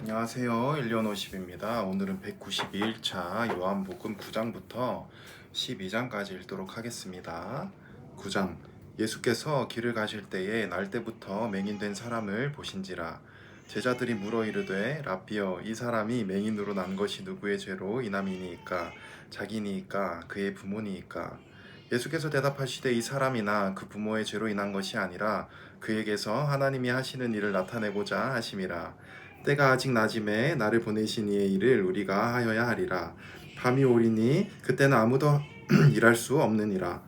안녕하세요. 1년50입니다. 오늘은 192일차 요한복음 9장부터 12장까지 읽도록 하겠습니다. 9장. 예수께서 길을 가실 때에 날 때부터 맹인된 사람을 보신지라. 제자들이 물어 이르되 라삐여, 이 사람이 맹인으로 난 것이 누구의 죄로 인함이니이까? 자기니이까 그의 부모니이까? 예수께서 대답하시되 이 사람이나 그 부모의 죄로 인한 것이 아니라 그에게서 하나님이 하시는 일을 나타내고자 하심이라. 때가 아직 낮음에 나를 보내신 이의 일을 우리가 하여야 하리라. 밤이 오리니 그때는 아무도 일할 수 없느니라.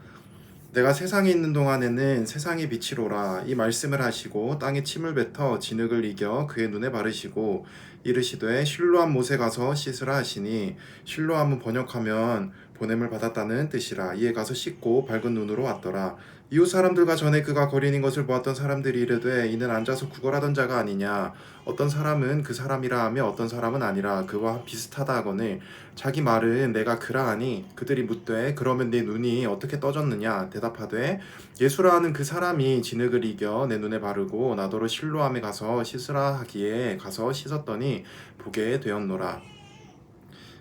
내가 세상에 있는 동안에는 세상의 빛이로라. 이 말씀을 하시고 땅에 침을 뱉어 진흙을 이겨 그의 눈에 바르시고 이르시되 실로암 못에 가서 씻으라 하시니, 실로암은 번역하면 보냄을 받았다는 뜻이라. 이에 가서 씻고 밝은 눈으로 왔더라. 이웃 사람들과 전에 그가 거린인 것을 보았던 사람들이 이르되 이는 앉아서 구걸하던 자가 아니냐. 어떤 사람은 그 사람이라 하며 어떤 사람은 아니라 그와 비슷하다 하거늘 자기 말은 내가 그라 하니, 그들이 묻되 그러면 네 눈이 어떻게 떠졌느냐. 대답하되 예수라 하는 그 사람이 진흙을 이겨 내 눈에 바르고 나더러 실로암에 가서 씻으라 하기에 가서 씻었더니 보게 되었노라.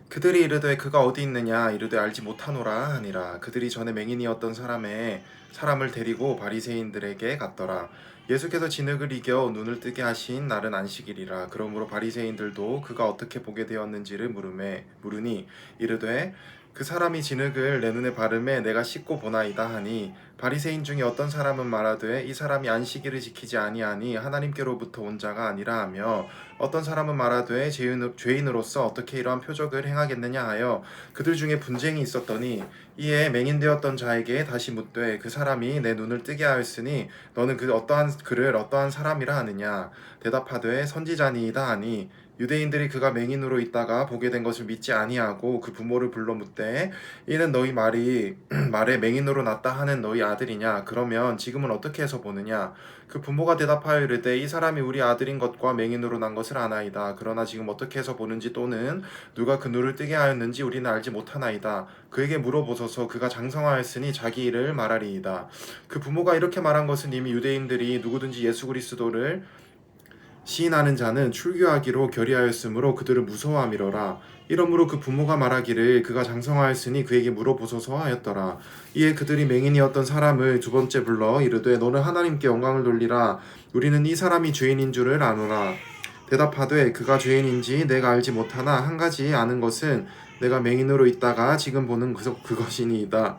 그들이 이르되 그가 어디 있느냐. 이르되 알지 못하노라 하니라. 그들이 전에 맹인이었던 사람을 데리고 바리새인들에게 갔더라. 예수께서 진흙을 이겨 눈을 뜨게 하신 날은 안식일이라. 그러므로 바리새인들도 그가 어떻게 보게 되었는지를 물으니 이르되 그 사람이 진흙을 내 눈에 바르매 내가 씻고 보나이다 하니, 바리새인 중에 어떤 사람은 말하되 이 사람이 안식일을 지키지 아니하니 하나님께로부터 온 자가 아니라 하며, 어떤 사람은 말하되 죄인으로서 어떻게 이러한 표적을 행하겠느냐 하여 그들 중에 분쟁이 있었더니, 이에 맹인되었던 자에게 다시 묻되 그 사람이 내 눈을 뜨게 하였으니 너는 그를 어떠한 사람이라 하느냐. 대답하되 선지자니이다 하니, 유대인들이 그가 맹인으로 있다가 보게 된 것을 믿지 아니하고 그 부모를 불러 묻되 이는 너희 말에 맹인으로 났다 하는 너희 아들이냐? 그러면 지금은 어떻게 해서 보느냐? 그 부모가 대답하여 이르되 이 사람이 우리 아들인 것과 맹인으로 난 것을 아나이다. 그러나 지금 어떻게 해서 보는지 또는 누가 그 눈을 뜨게 하였는지 우리는 알지 못하나이다. 그에게 물어보소서. 그가 장성하였으니 자기 일을 말하리이다. 그 부모가 이렇게 말한 것은 이미 유대인들이 누구든지 예수 그리스도를 시인하는 자는 출교하기로 결의하였으므로 그들을 무서워함이로라. 이러므로 그 부모가 말하기를 그가 장성하였으니 그에게 물어보소서 하였더라. 이에 그들이 맹인이었던 사람을 두 번째 불러 이르되 너는 하나님께 영광을 돌리라. 우리는 이 사람이 죄인인 줄을 아노라. 대답하되 그가 죄인인지 내가 알지 못하나 한 가지 아는 것은 내가 맹인으로 있다가 지금 보는 그것이니이다.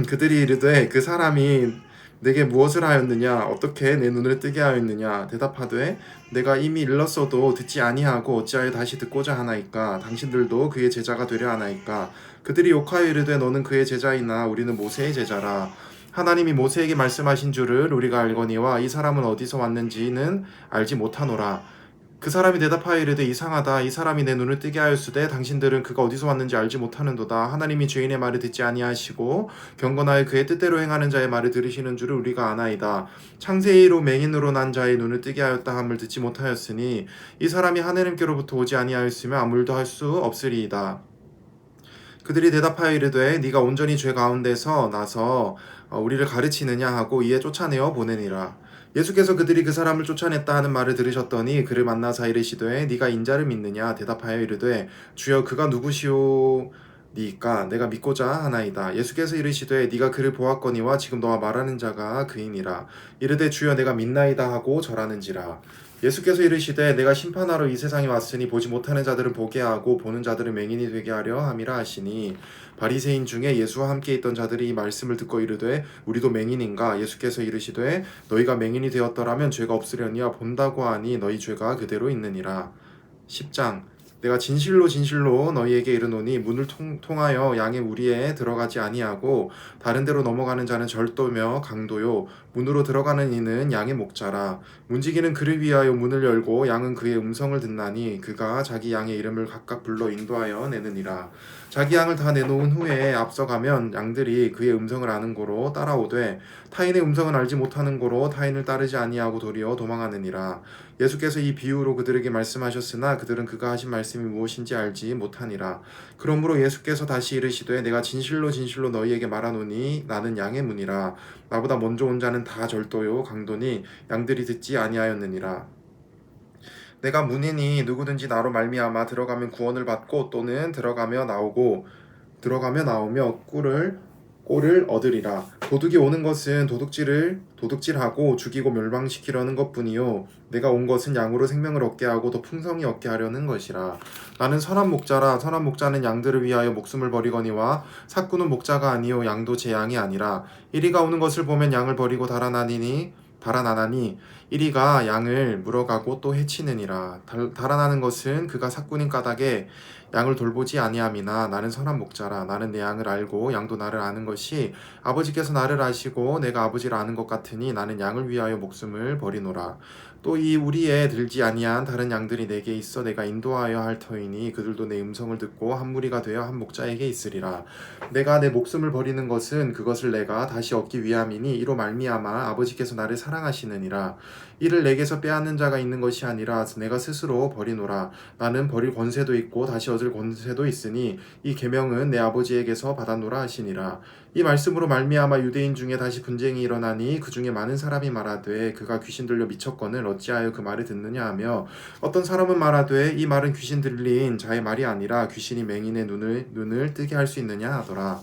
그들이 이르되 그 사람이 내게 무엇을 하였느냐? 어떻게 내 눈을 뜨게 하였느냐? 대답하되 내가 이미 일렀어도 듣지 아니하고 어찌하여 다시 듣고자 하나이까? 당신들도 그의 제자가 되려 하나이까? 그들이 욕하여 이르되 너는 그의 제자이나 우리는 모세의 제자라. 하나님이 모세에게 말씀하신 줄을 우리가 알거니와 이 사람은 어디서 왔는지는 알지 못하노라. 그 사람이 대답하여 이르되 이상하다. 이 사람이 내 눈을 뜨게 하였으되 당신들은 그가 어디서 왔는지 알지 못하는도다. 하나님이 죄인의 말을 듣지 아니하시고 경건하여 그의 뜻대로 행하는 자의 말을 들으시는 줄을 우리가 아나이다. 창세이로 맹인으로 난 자의 눈을 뜨게 하였다 함을 듣지 못하였으니 이 사람이 하나님께로부터 오지 아니하였으며 아무 일도 할 수 없으리이다. 그들이 대답하여 이르되 네가 온전히 죄 가운데서 나서 우리를 가르치느냐 하고 이에 쫓아내어 보내니라. 예수께서 그들이 그 사람을 쫓아냈다 하는 말을 들으셨더니 그를 만나사 이르시되 네가 인자를 믿느냐? 대답하여 이르되 주여 그가 누구시오니까 내가 믿고자 하나이다. 예수께서 이르시되 네가 그를 보았거니와 지금 너와 말하는 자가 그이니라. 이르되 주여 내가 믿나이다 하고 절하는지라. 예수께서 이르시되 내가 심판하러 이 세상에 왔으니 보지 못하는 자들은 보게 하고 보는 자들은 맹인이 되게 하려 함이라 하시니, 바리새인 중에 예수와 함께 있던 자들이 이 말씀을 듣고 이르되 우리도 맹인인가? 예수께서 이르시되 너희가 맹인이 되었더라면 죄가 없으려니와 본다고 하니 너희 죄가 그대로 있느니라. 10장. 내가 진실로 진실로 너희에게 이르노니 문을 통하여 양의 우리에 들어가지 아니하고 다른 데로 넘어가는 자는 절도며 강도요 문으로 들어가는 이는 양의 목자라. 문지기는 그를 위하여 문을 열고 양은 그의 음성을 듣나니 그가 자기 양의 이름을 각각 불러 인도하여 내느니라. 자기 양을 다 내놓은 후에 앞서가면 양들이 그의 음성을 아는 고로 따라오되 타인의 음성은 알지 못하는 고로 타인을 따르지 아니하고 도리어 도망하느니라. 예수께서 이 비유로 그들에게 말씀하셨으나 그들은 그가 하신 말씀이 무엇인지 알지 못하니라. 그러므로 예수께서 다시 이르시되 내가 진실로 진실로 너희에게 말하노니 나는 양의 문이라. 나보다 먼저 온 자는 다 절도요 강도니 양들이 듣지 아니하였느니라. 내가 문이니 누구든지 나로 말미암아 들어가면 구원을 받고 또는 들어가며 나오며 꼴을 얻으리라. 도둑이 오는 것은 도둑질하고 죽이고 멸망시키려는 것뿐이요 내가 온 것은 양으로 생명을 얻게 하고 더 풍성히 얻게 하려는 것이라. 나는 선한 목자라. 선한 목자는 양들을 위하여 목숨을 버리거니와 삭구는 목자가 아니요 양도 제 양이 아니라. 이리가 오는 것을 보면 양을 버리고 달아나니 이리가 양을 물어가고 또 해치느니라. 달아나는 것은 그가 삭구인 까닭에 양을 돌보지 아니함이나 나는 선한 목자라. 나는 내 양을 알고 양도 나를 아는 것이 아버지께서 나를 아시고 내가 아버지를 아는 것 같으니 나는 양을 위하여 목숨을 버리노라. 또 이 우리에 들지 아니한 다른 양들이 내게 있어 내가 인도하여 할 터이니 그들도 내 음성을 듣고 한 무리가 되어 한 목자에게 있으리라. 내가 내 목숨을 버리는 것은 그것을 내가 다시 얻기 위함이니 이로 말미암아 아버지께서 나를 사랑하시느니라. 이를 내게서 빼앗는 자가 있는 것이 아니라 내가 스스로 버리노라. 나는 버릴 권세도 있고 다시 얻을 권세도 있으니 이 계명은 내 아버지에게서 받았노라 하시니라. 이 말씀으로 말미암아 유대인 중에 다시 분쟁이 일어나니 그 중에 많은 사람이 말하되 그가 귀신 들려 미쳤거늘 어찌하여 그 말을 듣느냐 하며 어떤 사람은 말하되 이 말은 귀신 들린 자의 말이 아니라 귀신이 맹인의 눈을 뜨게 할 수 있느냐 하더라.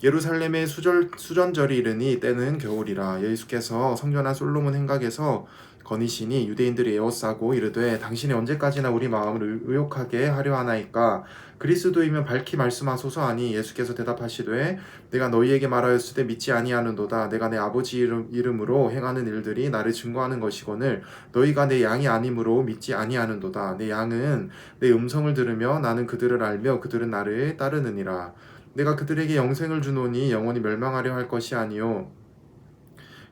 예루살렘의 수전절이 이르니 때는 겨울이라. 예수께서 성전한 솔로몬 행각에서 거니시니 유대인들이 에워싸고 이르되 당신이 언제까지나 우리 마음을 의욕하게 하려 하나이까. 그리스도이면 밝히 말씀하소서 하니 예수께서 대답하시되 내가 너희에게 말하였으되 믿지 아니하는도다. 내가 내 아버지 이름으로 행하는 일들이 나를 증거하는 것이거늘 너희가 내 양이 아니므로 믿지 아니하는도다. 내 양은 내 음성을 들으며 나는 그들을 알며 그들은 나를 따르느니라. 내가 그들에게 영생을 주노니 영원히 멸망하려 할 것이 아니요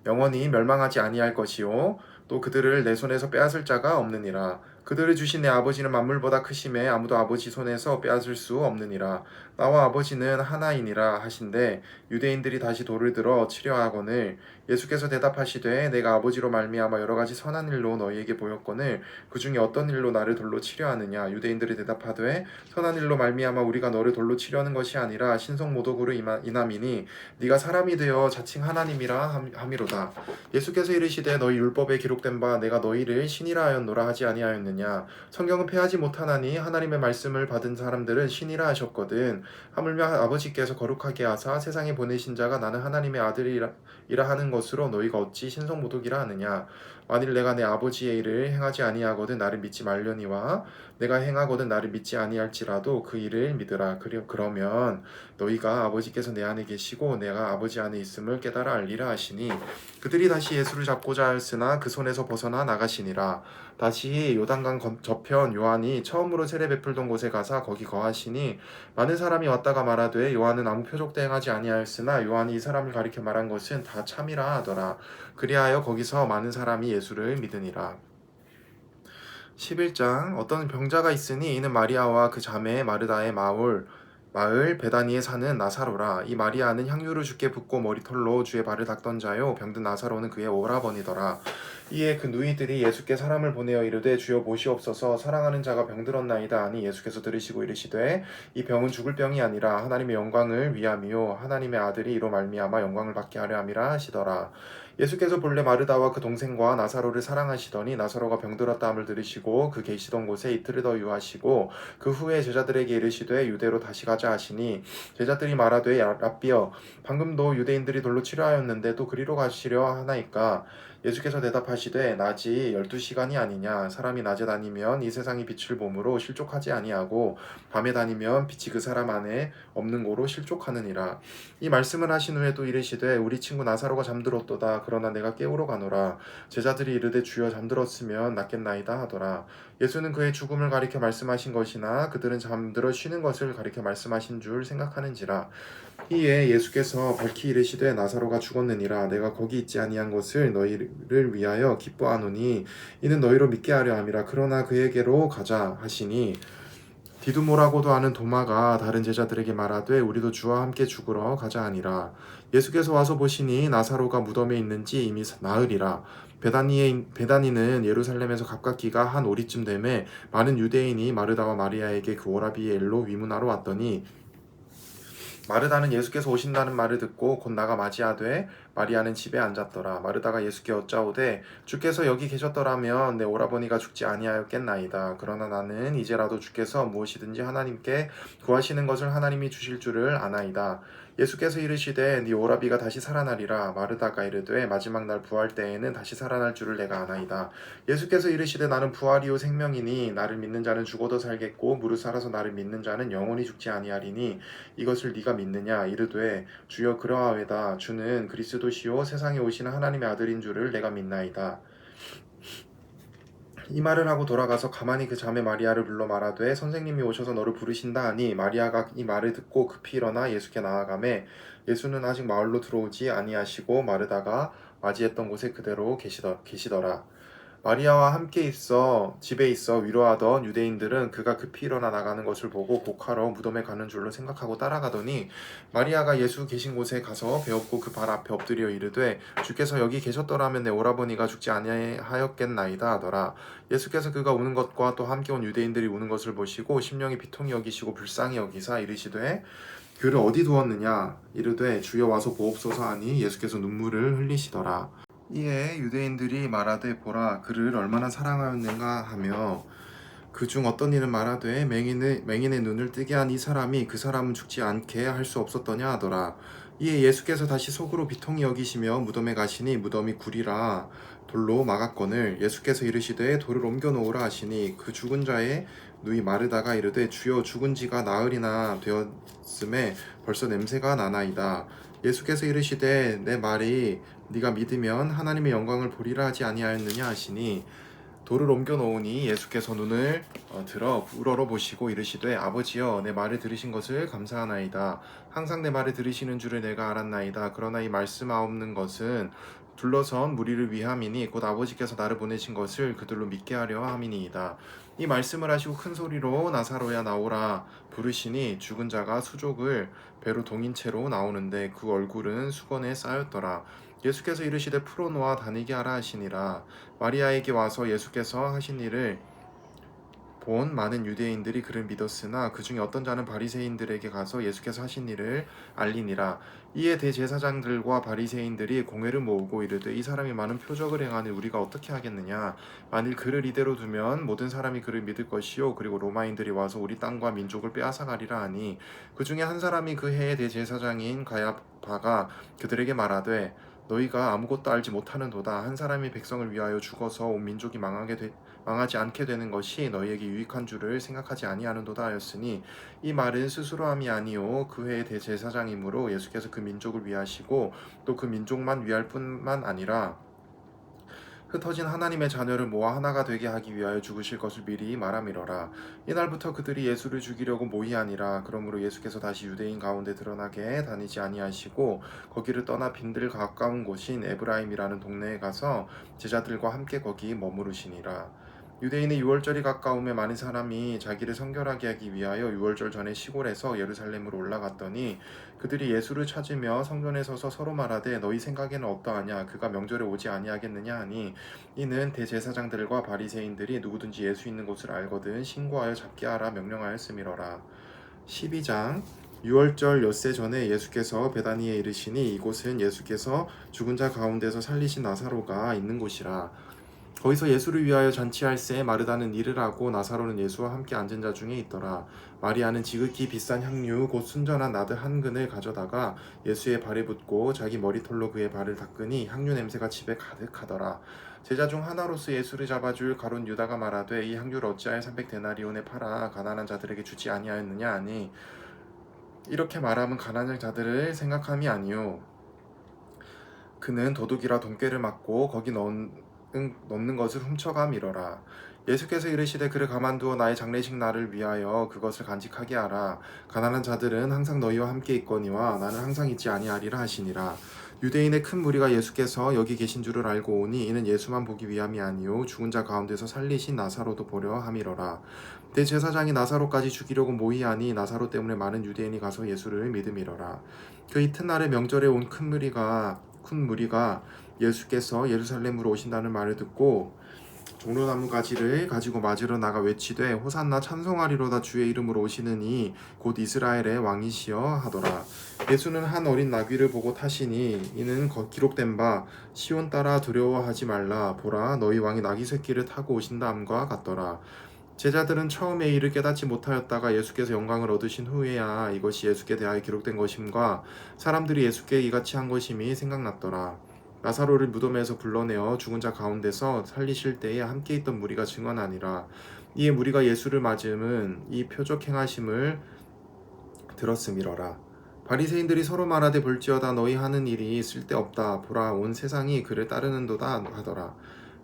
영원히 멸망하지 아니할 것이요 또 그들을 내 손에서 빼앗을 자가 없느니라. 그들을 주신 내 아버지는 만물보다 크심에 아무도 아버지 손에서 빼앗을 수 없느니라. 나와 아버지는 하나이니라 하신대 유대인들이 다시 돌을 들어 치려 하거늘 예수께서 대답하시되 내가 아버지로 말미암아 여러 가지 선한 일로 너희에게 보였거늘 그 중에 어떤 일로 나를 돌로 치려 하느냐. 유대인들이 대답하되 선한 일로 말미암아 우리가 너를 돌로 치려는 것이 아니라 신성 모독으로 인함이니 네가 사람이 되어 자칭 하나님이라 함이로다. 예수께서 이르시되 너희 율법에 기록된 바 내가 너희를 신이라 하였노라 하지 아니하였느냐. 성경은 패하지 못하나니 하나님의 말씀을 받은 사람들은 신이라 하셨거든. 하물며 아버지께서 거룩하게 하사 세상에 보내신 자가 나는 하나님의 아들이라 하는 것으로 너희가 어찌 신성 모독이라 하느냐. 만일 내가 내 아버지의 일을 행하지 아니하거든 나를 믿지 말려니와 내가 행하거든 나를 믿지 아니할지라도 그 일을 믿으라. 그러면 너희가 아버지께서 내 안에 계시고 내가 아버지 안에 있음을 깨달아 알리라 하시니 그들이 다시 예수를 잡고자 하였으나 그 손에서 벗어나 나가시니라. 다시 요단강 저편 요한이 처음으로 세례 베풀던 곳에 가사 거기 거하시니 많은 사람이 왔다가 말하되 요한은 아무 표적도 행하지 아니하였으나 요한이 이 사람을 가리켜 말한 것은 다 참이라 하더라. 그리하여 거기서 많은 사람이 예수를 믿으니라. 11장. 어떤 병자가 있으니 이는 마리아와 그 자매 마르다의 마을 베다니에 사는 나사로라. 이 마리아는 향유를 주께 붓고 머리털로 주의 발을 닦던 자요 병든 나사로는 그의 오라버니더라. 이에 그 누이들이 예수께 사람을 보내어 이르되 주여 보시옵소서 사랑하는 자가 병들었나이다 하니 예수께서 들으시고 이르시되 이 병은 죽을 병이 아니라 하나님의 영광을 위함이요 하나님의 아들이 이로 말미암아 영광을 받게 하려 함이라 하시더라. 예수께서 본래 마르다와 그 동생과 나사로를 사랑하시더니 나사로가 병들었다 함을 들으시고 그 계시던 곳에 이틀을 더 유하시고 그 후에 제자들에게 이르시되 유대로 다시 가자 하시니 제자들이 말하되 랍비여 방금도 유대인들이 돌로 치려 하였는데 또 그리로 가시려 하나이까. 예수께서 대답하시되 낮이 12시간이 아니냐. 사람이 낮에 다니면 이 세상이 빛을 보므로 실족하지 아니하고 밤에 다니면 빛이 그 사람 안에 없는 고로 실족하느니라. 이 말씀을 하신 후에 또 이르시되 우리 친구 나사로가 잠들었도다. 그러나 내가 깨우러 가노라. 제자들이 이르되 주여 잠들었으면 낫겠나이다 하더라. 예수는 그의 죽음을 가리켜 말씀하신 것이나 그들은 잠들어 쉬는 것을 가리켜 말씀하신 줄 생각하는지라. 이에 예수께서 밝히 이르시되 나사로가 죽었느니라. 내가 거기 있지 아니한 것을 너희를 위하여 기뻐하노니 이는 너희로 믿게 하려 함이라. 그러나 그에게로 가자 하시니 디두모라고도 하는 도마가 다른 제자들에게 말하되 우리도 주와 함께 죽으러 가자 하니라. 예수께서 와서 보시니 나사로가 무덤에 있는지 이미 나으리라. 베다니는 예루살렘에서 가깝기가 한 오리쯤 되매 많은 유대인이 마르다와 마리아에게 그 오라비의 일로 위문하러 왔더니 마르다는 예수께서 오신다는 말을 듣고 곧 나가 맞이하되 마리아는 집에 앉았더라. 마르다가 예수께 여짜오되 주께서 여기 계셨더라면 내 오라버니가 죽지 아니하였겠나이다. 그러나 나는 이제라도 주께서 무엇이든지 하나님께 구하시는 것을 하나님이 주실 줄을 아나이다. 예수께서 이르시되 네 오라비가 다시 살아나리라. 마르다가 이르되 마지막 날 부활 때에는 다시 살아날 줄을 내가 아나이다. 예수께서 이르시되 나는 부활이요 생명이니 나를 믿는 자는 죽어도 살겠고 무릇 살아서 나를 믿는 자는 영원히 죽지 아니하리니 이것을 네가 믿느냐. 이르되 주여 그러하외다. 주는 그리스도시요 세상에 오시는 하나님의 아들인 줄을 내가 믿나이다. 이 말을 하고 돌아가서 가만히 그 자매 마리아를 불러 말하되 선생님이 오셔서 너를 부르신다 하니 마리아가 이 말을 듣고 급히 일어나 예수께 나아가매 예수는 아직 마을로 들어오지 아니하시고 마르다가 맞이했던 곳에 그대로 계시더라. 마리아와 함께 집에 있어 위로하던 유대인들은 그가 급히 일어나 나가는 것을 보고 곡하러 무덤에 가는 줄로 생각하고 따라가더니 마리아가 예수 계신 곳에 가서 배웠고 그 발 앞에 엎드려 이르되 주께서 여기 계셨더라면 내 오라버니가 죽지 아니하였겠나이다 하더라. 예수께서 그가 우는 것과 또 함께 온 유대인들이 우는 것을 보시고 심령이 비통히 여기시고 불쌍히 여기사 이르시되 그를 어디 두었느냐. 이르되 주여 와서 보옵소서 하니 예수께서 눈물을 흘리시더라. 이에 유대인들이 말하되 보라 그를 얼마나 사랑하였는가 하며 그 중 어떤 이는 말하되 맹인의 눈을 뜨게 한 이 사람이 그 사람은 죽지 않게 할 수 없었더냐 하더라. 이에 예수께서 다시 속으로 비통히 여기시며 무덤에 가시니 무덤이 굴이라 돌로 막았거늘 예수께서 이르시되 돌을 옮겨 놓으라 하시니 그 죽은 자의 누이 마르다가 이르되 주여 죽은 지가 나흘이나 되었음에 벌써 냄새가 나나이다. 예수께서 이르시되 내 말이 네가 믿으면 하나님의 영광을 보리라 하지 아니하였느냐 하시니 돌을 옮겨 놓으니 예수께서 눈을 들어 우러러 보시고 이르시되 아버지여 내 말을 들으신 것을 감사하나이다. 항상 내 말을 들으시는 줄을 내가 알았나이다. 그러나 이 말씀하옵는 것은 둘러선 무리를 위함이니 곧 아버지께서 나를 보내신 것을 그들로 믿게 하려 함이니이다. 이 말씀을 하시고 큰 소리로 나사로야 나오라 부르시니 죽은 자가 수족을 배로 동인 채로 나오는데 그 얼굴은 수건에 쌓였더라. 예수께서 이르시되 풀어놓아 다니게 하라 하시니라. 마리아에게 와서 예수께서 하신 일을 본 많은 유대인들이 그를 믿었으나 그 중에 어떤 자는 바리새인들에게 가서 예수께서 하신 일을 알리니라. 이에 대제사장들과 바리새인들이 공회를 모으고 이르되 이 사람이 많은 표적을 행하니 우리가 어떻게 하겠느냐. 만일 그를 이대로 두면 모든 사람이 그를 믿을 것이요 그리고 로마인들이 와서 우리 땅과 민족을 빼앗아가리라 하니 그 중에 한 사람이 그 해의 대제사장인 가야바가 그들에게 말하되 너희가 아무것도 알지 못하는도다. 한 사람이 백성을 위하여 죽어서 온 민족이 망하지 않게 되는 것이 너희에게 유익한 줄을 생각하지 아니하는도다 하였으니 이 말은 스스로 함이 아니요 그 해의 대제사장이므로 예수께서 그 민족을 위하시고 또 그 민족만 위할 뿐만 아니라 흩어진 하나님의 자녀를 모아 하나가 되게 하기 위하여 죽으실 것을 미리 말함이러라. 이날부터 그들이 예수를 죽이려고 모이하니라. 그러므로 예수께서 다시 유대인 가운데 드러나게 다니지 아니하시고 거기를 떠나 빈들 가까운 곳인 에브라임이라는 동네에 가서 제자들과 함께 거기 머무르시니라. 유대인의 유월절이 가까움에 많은 사람이 자기를 성결하게 하기 위하여 유월절 전에 시골에서 예루살렘으로 올라갔더니 그들이 예수를 찾으며 성전에 서서 서로 말하되 너희 생각에는 어떠하냐 그가 명절에 오지 아니하겠느냐 하니 이는 대제사장들과 바리새인들이 누구든지 예수 있는 곳을 알거든 신고하여 잡게 하라 명령하였음이러라. 12장 유월절 엿새 전에 예수께서 베다니에 이르시니 이곳은 예수께서 죽은 자 가운데서 살리신 나사로가 있는 곳이라. 거기서 예수를 위하여 잔치할새 마르다는 일을 하고 나사로는 예수와 함께 앉은 자 중에 있더라. 마리아는 지극히 비싼 향유 곧 순전한 나드 한 근을 가져다가 예수의 발에 붓고 자기 머리털로 그의 발을 닦으니 향유 냄새가 집에 가득하더라. 제자 중 하나로서 예수를 잡아줄 가룟 유다가 말하되 이 향유를 어찌하여 300데나리온에 팔아 가난한 자들에게 주지 아니하였느냐 하니 이렇게 말하면 가난한 자들을 생각함이 아니요 그는 도둑이라 돈꾀를 맞고 거기 넣는 것을 훔쳐감이러라. 예수께서 이르시되 그를 가만두어 나의 장례식 날을 위하여 그것을 간직하게 하라. 가난한 자들은 항상 너희와 함께 있거니와 나는 항상 있지 아니하리라 하시니라. 유대인의 큰 무리가 예수께서 여기 계신 줄을 알고 오니 이는 예수만 보기 위함이 아니요 죽은 자 가운데서 살리신 나사로도 보려 함이러라. 대제사장이 나사로까지 죽이려고 모이하니 나사로 때문에 많은 유대인이 가서 예수를 믿음이러라. 그 이튿날에 명절에 온 큰 무리가 예수께서 예루살렘으로 오신다는 말을 듣고 종려나무 가지를 가지고 맞으러 나가 외치되 호산나 찬송하리로다 주의 이름으로 오시는 이 곧 이스라엘의 왕이시여 하더라. 예수는 한 어린 나귀를 보고 타시니 이는 기록된 바 시온 따라 두려워하지 말라 보라 너희 왕이 나귀 새끼를 타고 오신다 함과 같더라. 제자들은 처음에 이를 깨닫지 못하였다가 예수께서 영광을 얻으신 후에야 이것이 예수께 대하여 기록된 것임과 사람들이 예수께 이같이 한 것임이 생각났더라. 나사로를 무덤에서 불러내어 죽은 자 가운데서 살리실 때에 함께 있던 무리가 증언하니라. 이에 무리가 예수를 맞음은 이 표적 행하심을 들었음이러라. 바리새인들이 서로 말하되 볼지어다 너희 하는 일이 쓸데없다 보라 온 세상이 그를 따르는도다 하더라.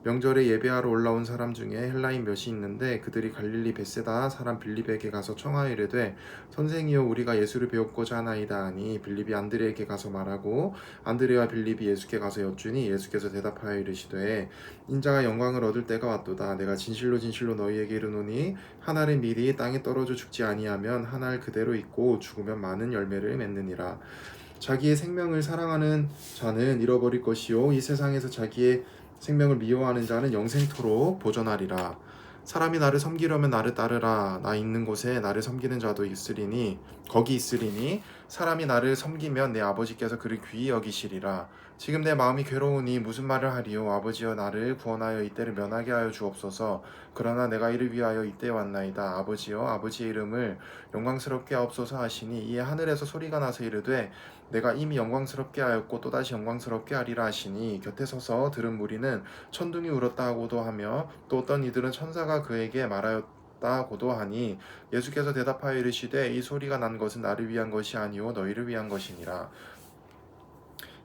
명절에 예배하러 올라온 사람 중에 헬라인 몇이 있는데 그들이 갈릴리 벳세다 사람 빌립에게 가서 청하여 이르되 선생이여 우리가 예수를 배웠고자 하나이다 하니 빌립이 안드레에게 가서 말하고 안드레와 빌립이 예수께 가서 여쭈니 예수께서 대답하여 이르시되 인자가 영광을 얻을 때가 왔도다 내가 진실로 진실로 너희에게 이르노니 한 알의 밀이 땅에 떨어져 죽지 아니하면 한 알 그대로 있고 죽으면 많은 열매를 맺느니라. 자기의 생명을 사랑하는 자는 잃어버릴 것이요 이 세상에서 자기의 생명을 미워하는 자는 영생토록 보존하리라. 사람이 나를 섬기려면 나를 따르라. 나 있는 곳에 나를 섬기는 자도 있으리니 거기 있으리니 사람이 나를 섬기면 내 아버지께서 그를 귀히 여기시리라. 지금 내 마음이 괴로우니 무슨 말을 하리요. 아버지여 나를 구원하여 이때를 면하게 하여 주옵소서. 그러나 내가 이를 위하여 이때에 왔나이다. 아버지여 아버지의 이름을 영광스럽게 하옵소서 하시니 이에 하늘에서 소리가 나서 이르되 내가 이미 영광스럽게 하였고 또다시 영광스럽게 하리라 하시니 곁에 서서 들은 무리는 천둥이 울었다 하고도 하며 또 어떤 이들은 천사가 그에게 말하였다고도 하니 예수께서 대답하여 이르시되 이 소리가 난 것은 나를 위한 것이 아니오 너희를 위한 것이니라.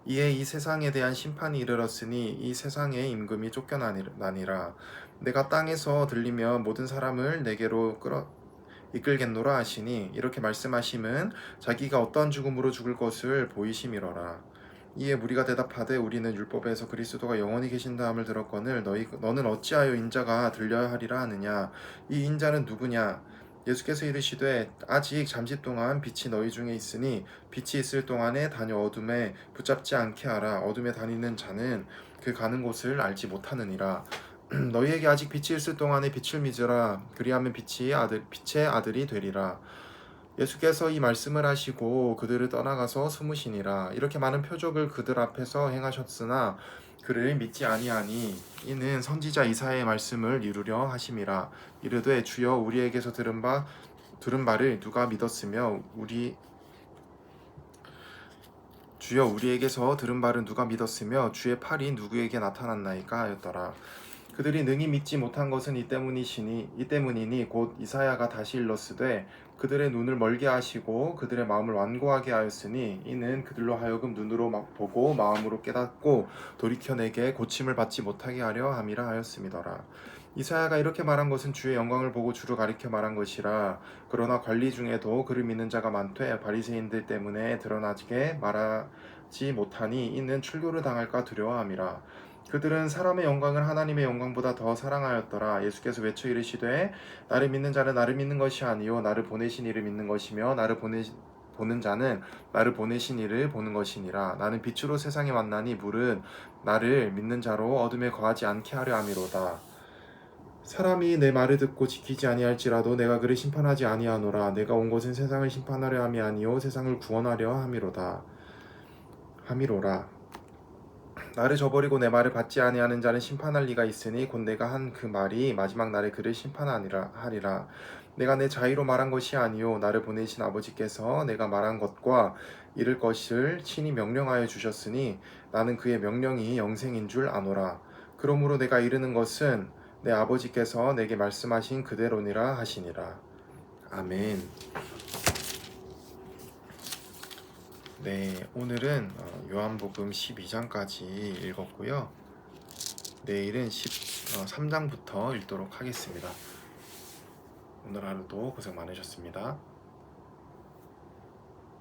이에 이 세상에 대한 심판이 이르렀으니 이 세상의 임금이 쫓겨나니라. 내가 땅에서 들리면 모든 사람을 내게로 이끌겠노라 하시니 이렇게 말씀하심은 자기가 어떠한 죽음으로 죽을 것을 보이심이로라. 이에 무리가 대답하되 우리는 율법에서 그리스도가 영원히 계신다함을 들었거늘 너는 어찌하여 인자가 들려야 하리라 하느냐. 이 인자는 누구냐. 예수께서 이르시되 아직 잠시 동안 빛이 너희 중에 있으니 빛이 있을 동안에 다녀 어둠에 붙잡지 않게 하라. 어둠에 다니는 자는 그 가는 곳을 알지 못하느니라. 너희에게 아직 빛이 있을 동안에 빛을 믿으라. 그리하면 빛의 아들이 되리라. 예수께서 이 말씀을 하시고 그들을 떠나가서 숨으시니라. 이렇게 많은 표적을 그들 앞에서 행하셨으나 그를 믿지 아니하니 이는 선지자 이사야의 말씀을 이루려 하심이라. 이르되 주여 우리에게서 들은 바를 누가 믿었으며 주여 우리에게서 들은 바를 누가 믿었으며 주의 팔이 누구에게 나타났나이까 하였더라. 그들이 능히 믿지 못한 것은 이 때문이니 곧 이사야가 다시 일렀으되 그들의 눈을 멀게 하시고 그들의 마음을 완고하게 하였으니 이는 그들로 하여금 눈으로 보고 마음으로 깨닫고 돌이켜 내게 고침을 받지 못하게 하려 함이라 하였음이더라. 이사야가 이렇게 말한 것은 주의 영광을 보고 주를 가리켜 말한 것이라. 그러나 관리 중에도 그를 믿는 자가 많되 바리새인들 때문에 드러나게 말하지 못하니 이는 출교를 당할까 두려워함이라. 그들은 사람의 영광을 하나님의 영광보다 더 사랑하였더라. 예수께서 외쳐 이르시되 나를 믿는 자는 나를 믿는 것이 아니요 나를 보내신 이를 믿는 것이며 나를 보는 자는 나를 보내신 이를 보는 것이니라. 나는 빛으로 세상에 왔나니 물은 나를 믿는 자로 어둠에 거하지 않게 하려 함이로다. 사람이 내 말을 듣고 지키지 아니할지라도 내가 그를 심판하지 아니하노라. 내가 온 것은 세상을 심판하려 함이 아니요 세상을 구원하려 함이로라. 나를 저버리고 내 말을 받지 아니하는 자는 심판할 리가 있으니 곧 내가 한 그 말이 마지막 날에 그를 심판하리라. 내가 내 자의로 말한 것이 아니요 나를 보내신 아버지께서 내가 말한 것과 이를 것을 친히 명령하여 주셨으니 나는 그의 명령이 영생인 줄 아노라. 그러므로 내가 이르는 것은 내 아버지께서 내게 말씀하신 그대로니라 하시니라. 아멘. 네, 오늘은 요한복음 12장까지 읽었고요. 내일은 13장부터 읽도록 하겠습니다. 오늘 하루도 고생 많으셨습니다.